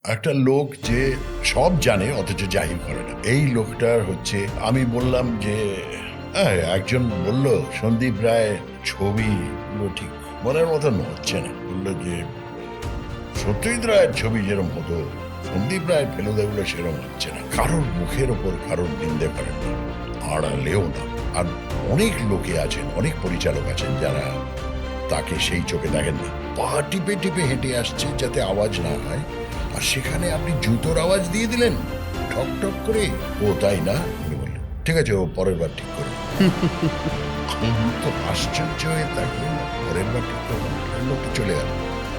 একটা লোক যে সব জানে অথচ জাহির করে না, এই লোকটার হচ্ছে আমি বললাম যে একজন বলল সন্দীপ রায় ছবিগুলো ঠিক মনের মতন হচ্ছে না। বললো যে সত্যজিৎ রায়ের ছবি যেরকম হতো সন্দীপ রায়ের ফেলুদাগুলো সেরকম হচ্ছে না। কারোর মুখের ওপর কারোর নিন্দে করেন না, আড়ালেও না। আর অনেক লোকে আছেন, অনেক পরিচালক আছেন যারা তাকে সেই চোখে দেখেন না। পা টিপে টিপে হেঁটে আসছে যাতে আওয়াজ না হয়, আর সেখানে আপনি জুতোর আওয়াজ দিয়ে দিলেন ঠক ঠক করে। ও তাই না, উনি বললেন ঠিক আছে, ও পরের বার ঠিক করে। আমি তো আশ্চর্য হয়ে তাকে পরের বার ঠিক করবেন, লোকটা চলে গেল।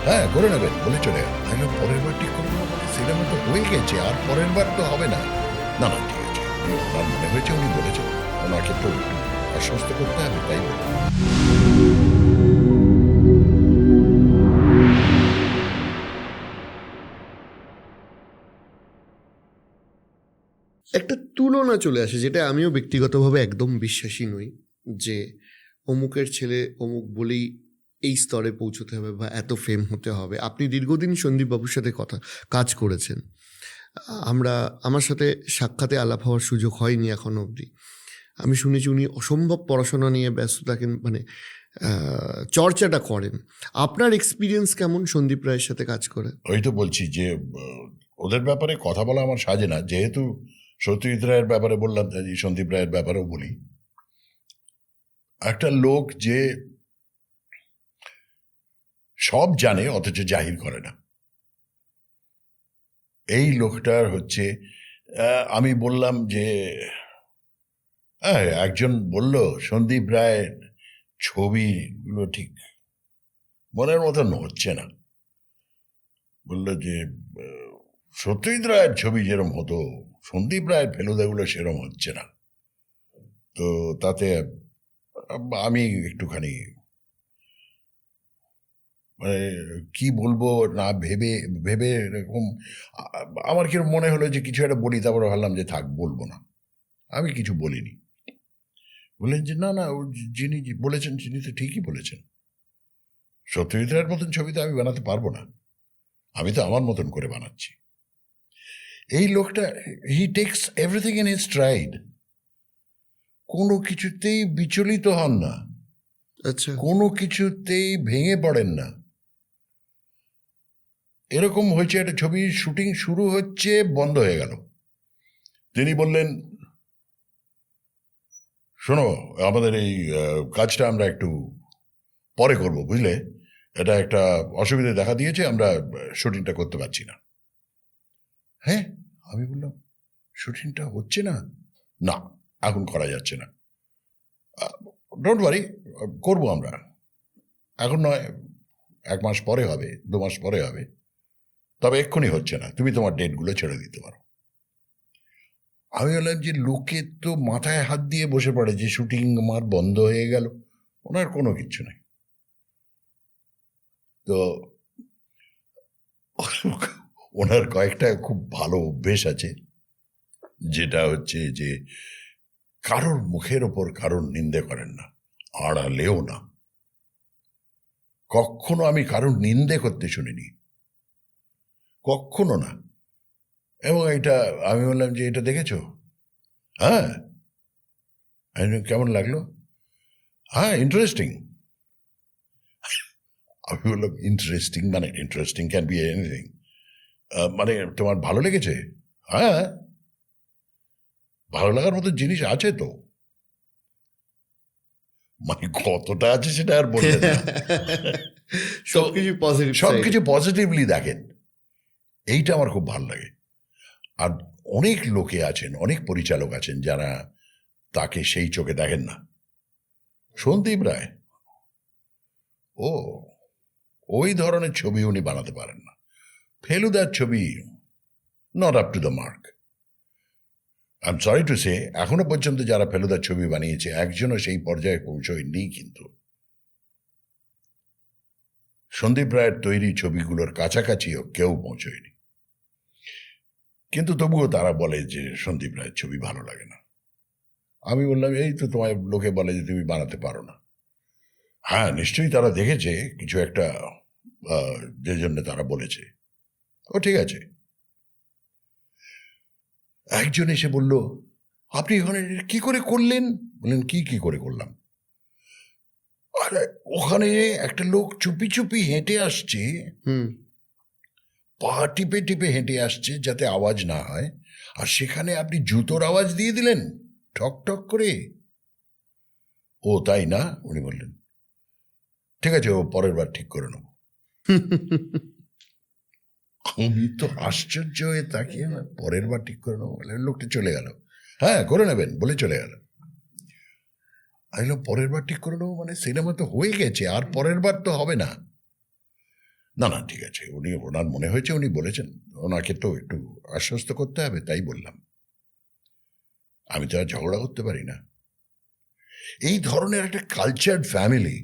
হ্যাঁ করে নেবেন বলে চলে গেল। তাহলে পরের বার ঠিক করবো মানে সিনেমা তো হয়ে গেছে, আর পরের বার তো হবে না। না না ঠিক আছে, ওনার মনে হয়েছে উনি বলেছেন, ওনাকে তো আশ্বস্ত করতে হবে, তাই বলে। একটা তুলনা চলে আসে, যেটা আমিও ব্যক্তিগতভাবে একদম বিশ্বাসী নই, যে অমুকের ছেলে অমুক বলেই এই স্তরে পৌঁছতে হবে বা এত ফেম হতে হবে। আপনি দীর্ঘদিন সন্দীপবাবুর সাথে কাজ করেছেন। আমার সাথে সাক্ষাতে আলাপ হওয়ার সুযোগ হয়নি এখনো অবধি। আমি শুনেছি উনি অসম্ভব পড়াশোনা নিয়ে ব্যস্ত থাকেন, মানে চর্চাটা করেন। আপনার এক্সপিরিয়েন্স কেমন সন্দীপ রায়ের সাথে কাজ করে? ওই তো বলছি যে ওদের ব্যাপারে কথা বলা আমার সাজে না, যেহেতু সত্যজিৎ রায়ের ব্যাপারে বললাম, সন্দীপ রায়ের ব্যাপারেও বলি। একটা লোক যে সব জানে অথচ জাহির করে না, এই লোকটার হচ্ছে আমি বললাম যে একজন বলল সন্দীপ রায়ের ছবিগুলো ঠিক মনের মতন হচ্ছে না। বললো যে সত্যজিৎ রায়ের ছবি যেরকম হতো সন্দীপ রায়ের ফেলুদাগুলো সেরকম হচ্ছে না। তো তাতে আমি একটুখানি মানে কি বলবো না ভেবে ভেবে এরকম আমার কিরকম মনে হলো যে কিছু একটা বলি, তারপরে ভাবলাম যে থাক বলবো না, আমি কিছু বলিনি। বললেন যে না না, যিনি বলেছেন তিনি তো ঠিকই বলেছেন, সত্যজিৎ রায়ের মতন ছবি তো আমি বানাতে পারবো না, আমি তো আমার মতন করে বানাচ্ছি। এই লোকটা he takes everything in his stride, কোনো কিছুতেই বিচলিত হন না, আচ্ছা, কোনো কিছুতেই ভেঙে পড়েন না। এরকম হয়েছে, একটা ছবির শুটিং শুরু হচ্ছে, বন্ধ হয়ে গেল। তিনি বললেন শোনো, আমাদের এই কাজটা আমরা একটু পরে করব, বুঝলে, এটা একটা অসুবিধা দেখা দিয়েছে, আমরা শুটিংটা করতে পারছি না। হ্যাঁ, আমি বললাম শুটিংটা হচ্ছে না? না, এখন করা যাচ্ছে না। ডোন্ট ওয়ারি, করবো আমরা, এখন নয়, 1 মাস পরে হবে, 2 মাস পরে হবে, তবে এক্ষুনি হচ্ছে না, তুমি তোমার ডেটগুলো ছেড়ে দিতে পারো। আমি বললাম যে লোকে তো মাথায় হাত দিয়ে বসে পড়ে যে শুটিং আমার বন্ধ হয়ে গেল, ওনার কোনো কিচ্ছু নেই। তো ওনার কয়েকটা খুব ভালো অভ্যেস আছে, যেটা হচ্ছে যে কারোর মুখের ওপর কারোর নিন্দে করেন না, আড়ালেও না। কখনো আমি কারোর নিন্দে করতে শুনিনি, কখনো না। এবং এটা আমি বললাম যে এটা দেখেছো? হ্যাঁ। আমি বললাম, কেমন লাগলো? হ্যাঁ ইন্টারেস্টিং। আমি বললাম ইন্টারেস্টিং মানে ইন্টারেস্টিং ক্যান বি এনিথিং, মানে তোমার ভালো লেগেছে? হ্যাঁ, ভালো লাগার মতো জিনিস আছে তো, মানে কতটা আছে সেটা আর বললেন না। তো সবকিছু পজিটিভ, সবকিছু পজিটিভলি দেখেন, এইটা আমার খুব ভালো লাগে। আর অনেক লোকে আছেন, অনেক পরিচালক আছেন যারা তাকে সেই চোখে দেখেন না। সন্দীপ রায় ও ওই ধরনের ছবি উনি বানাতে পারেন না। ফেলুদার ছবি not up to the mark. I am sorry to say, এখনো পর্যন্ত যারা ফেলুদার ছবি বানিয়েছে একজনও সেই পর্যায়ে পৌঁছয়নি, কিন্তু সন্দীপ রায়ের তৈরি ছবিগুলোর কাছাকাছিও কেউ পৌঁছয়নি। কিন্তু তবুও তারা বলে যে সন্দীপ রায়ের ছবি ভালো লাগে না। আমি বললাম এই তো তোমার লোকে বলে যে তুমি বানাতে পারো না। হ্যাঁ নিশ্চয়ই তারা দেখেছে কিছু একটা, যে জন্য তারা বলেছে। ও ঠিক আছে, একজন এসে বলল, আপনি ওখানে কি করে করলেন? বললেন, কি করে করলাম? আরে ওখানে একটা লোক চুপি চুপি হেঁটে আসছে, হুম। পা টিপে টিপে হেঁটে আসছে যাতে আওয়াজ না হয়, আর সেখানে আপনি জুতোর আওয়াজ দিয়ে দিলেন ঠক ঠক করে। ও তাই না? উনি বললেন, ঠিক আছে, ও পরের বার ঠিক করে নেব। আমি তো আশ্চর্য হয়ে তাকিয়ে, না পরের বার ঠিক করে নেবো? লোকটা চলে গেল। হ্যাঁ, করে নেবেন বলে চলে গেল। আমি বললাম, পরের বার ঠিক করে নেবো মানে? সিনেমা তো হয়ে গেছে, আর পরের বার তো হবে না। না না, ঠিক আছে, ওনার মনে হয়েছে, উনি বলেছেন, ওনাকে তো একটু আশ্বস্ত করতে হবে, তাই বললাম। আমি তো আর ঝগড়া করতে পারি না। এই ধরনের একটা কালচার্ড ফ্যামিলি,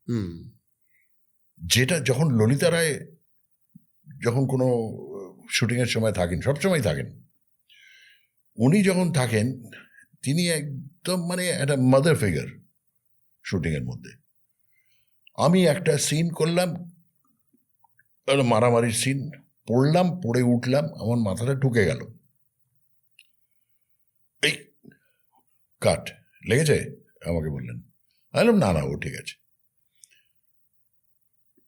হুম। যেটা যখন ললিতা রায় যখন কোনো শুটিংয়ের সময় থাকেন, সবসময় থাকেন, উনি যখন থাকেন তিনি একদম মানে একটা মাদার ফিগার শুটিংয়ের মধ্যে। আমি একটা সিন করলাম, একটা মারামারির সিন, পড়লাম, পড়ে উঠলাম, আমার মাথাটা ঢুকে গেল, এই কাট লেগেছে, আমাকে বললেন। আমি বললাম, না না, ও ঠিক আছে।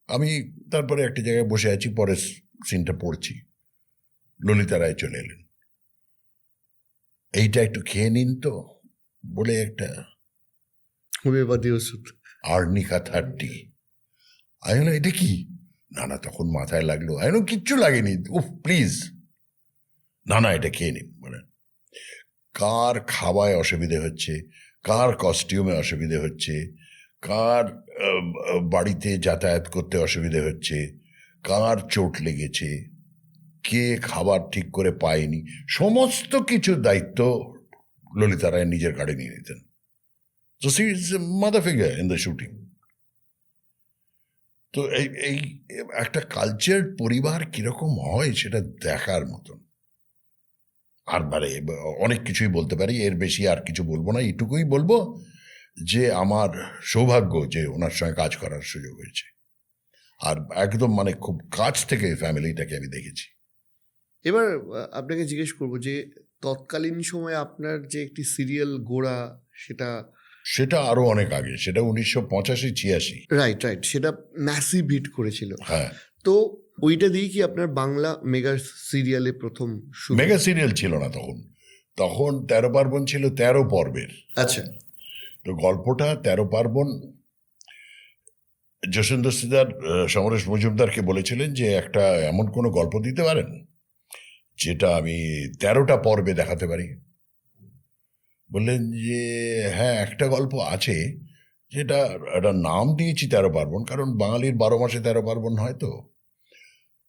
আমি তারপরে একটা জায়গায় বসে আছি, পরে সিনটা পড়ছি, ললিতা রায় চলে এলেন। এইটা একটু খেয়ে নিন তো বলে একটা হোমিওপ্যাথি ওষুধ। আর্নিকা 30। আমি বললাম, এটা কি? না না, তখন মাথায় লাগলো। আমি বললাম, কিচ্ছু লাগেনি, উফ প্লিজ। না না, এটা খেয়ে নিন। মানে কার খাওয়ায় অসুবিধে হচ্ছে, কার কস্টিউমে অসুবিধে হচ্ছে, কার বাড়িতে যাতায়াত করতে অসুবিধে হচ্ছে, কার চোট লেগেছে, কে খাবার ঠিক করে পায়নি, সমস্ত কিছুর দায়িত্ব ললিতা রায় নিজের গাড়ি নিয়ে নিতেন। তো she is mother figure in the shooting. তো এই একটা কালচার পরিবার কিরকম হয় সেটা দেখার মতন। আর মানে অনেক কিছুই বলতে পারি, এর বেশি আর কিছু বলবো না। এইটুকুই বলবো যে আমার সৌভাগ্য যে ওনার সঙ্গে কাজ করার সুযোগ হয়েছে, আর একদম মানে খুব কাছ থেকে ফ্যামিলিটাকে আমি দেখেছি। এবার আপনাকে জিজ্ঞেস করবো যে তৎকালীন সময়ে আপনার যে একটি সিরিয়াল গোড়া, সেটা আরো অনেক আগে, সেটা 1985-86। রাইট, সেটা ম্যাসিভ হিট করেছিল। হ্যাঁ, তো ওইটা দিয়ে কি আপনার বাংলা মেগা সিরিয়ালে প্রথম শুরু? মেগা সিরিয়াল ছিল না তখন, তখন 13 পার্বণ ছিল, 13 পর্বের। আচ্ছা। তো গল্পটা 13 পার্বণ, যশোন্দর সিদার সমরেশ মজুমদারকে বলেছিলেন যে একটা এমন কোনো গল্প দিতে পারেন যেটা আমি 13টা পর্বে দেখাতে পারি। বললেন যে হ্যাঁ, একটা গল্প আছে, যেটা একটা নাম দিয়েছি 13 পার্বণ, কারণ বাঙালির 12 মাসে 13 পার্বণ হয়।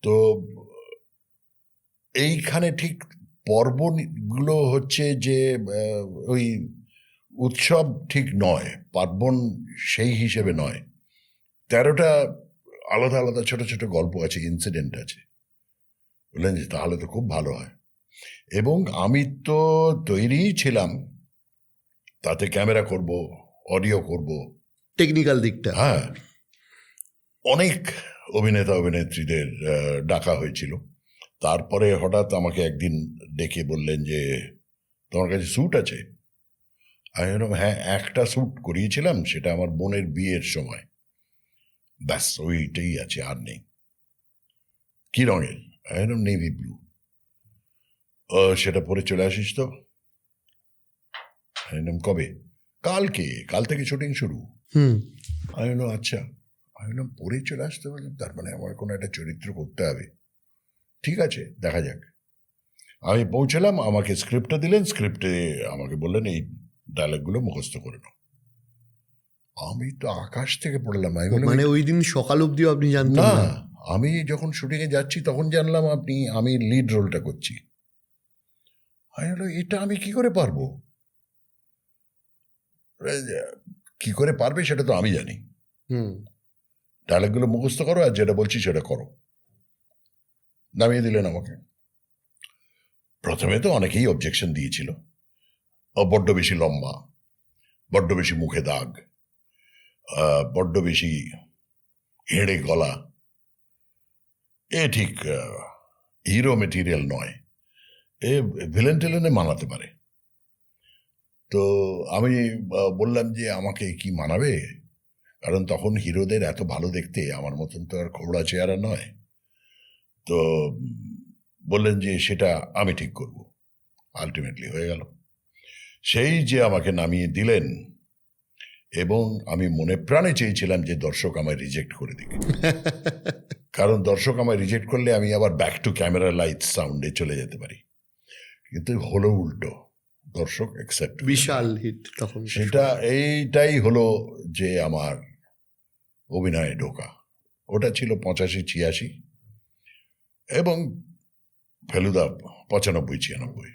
তো এইখানে ঠিক পর্বগুলো হচ্ছে যে ওই উৎসব ঠিক নয়, পার্বণ সেই হিসেবে নয়। 13টা আলাদা আলাদা ছোট ছোট গল্প আছে, ইনসিডেন্ট আছে। বললেন যে তাহলে তো খুব ভালো হয়। এবং আমি তো তৈরিই ছিলাম, তাতে ক্যামেরা করব, অডিও করব, টেকনিক্যাল দিকটা। হ্যাঁ, অনেক অভিনেতা অভিনেত্রীদের ডাকা হয়েছিল। তারপরে হঠাৎ আমাকে একদিন ডেকে বললেন যে তোমার কাছে স্যুট আছে? আমি বললাম, হ্যাঁ, একটা স্যুট করিয়েছিলাম, সেটা আমার বোনের বিয়ের সময়, ব্যাস ওইটাই আছে, আর নেই। কি রঙের? আমি বললাম, নেভি ব্লু। সেটা পরে চলে আসিস তো। আমি বললাম, কবে? কালকে, কাল থেকে শুটিং শুরু। আমি বললাম, আচ্ছা। আমি বললাম, পরে চলে আসতে পারলাম, তার মানে আমার কোনো একটা চরিত্র করতে হবে। ঠিক আছে, দেখা যাক। আমি পৌঁছলাম, আমাকে স্ক্রিপ্টটা দিলেন, স্ক্রিপ্টে আমাকে বললেন এই ডায়লগগুলো মুখস্থ করে নাও। আমি তো আকাশ থেকে পড়লাম। আমি বললাম, মানে ওই দিন সকাল অবধিও আপনি জানতেন না, না? আমি যখন শুটিংয়ে যাচ্ছি তখন জানলাম আমি লিড রোলটা করছি। আমি বললাম, এটা আমি কি করে পারবো? কি করে পারবে সেটা তো আমি জানি। ডায়লগগুলো মুখস্থ করো, আর যেটা বলছি সেটা করো। নামিয়ে দিলেন আমাকে। প্রথমে তো অনেকেই অবজেকশন দিয়েছিল, বড্ড বেশি লম্বা, বড্ড বেশি মুখে দাগ, বড্ড বেশি হেঁড়ে গলা, এ ঠিক হিরো মেটেরিয়াল নয়। এ ভিলেন টেলেনে মানাতে পারে। তো আমি বললাম যে আমাকে কি মানাবে, কারণ তখন হিরোদের এত ভালো দেখতে, আমার মতন তো আর খোবড়া চেহারা নয়। তো বললেন যে সেটা আমি ঠিক করব। আলটিমেটলি হয়ে গেল। সেই যে আমাকে নামিয়ে দিলেন, এবং আমি মনে প্রাণে চেয়েছিলাম যে দর্শক আমায় রিজেক্ট করে দিক, কারণ দর্শক আমায় রিজেক্ট করলে আমি আবার ব্যাক টু ক্যামেরা লাইট সাউন্ডে চলে যেতে পারি। কিন্তু হলো উল্টো, দর্শক অ্যাকসেপ্ট। বিশাল হিট তখন সেটা এইটাই হলো যে আমার অভিনয়ে ঢোকা। ওটা ছিল 85-86 এবং ফেলুদা 95-96।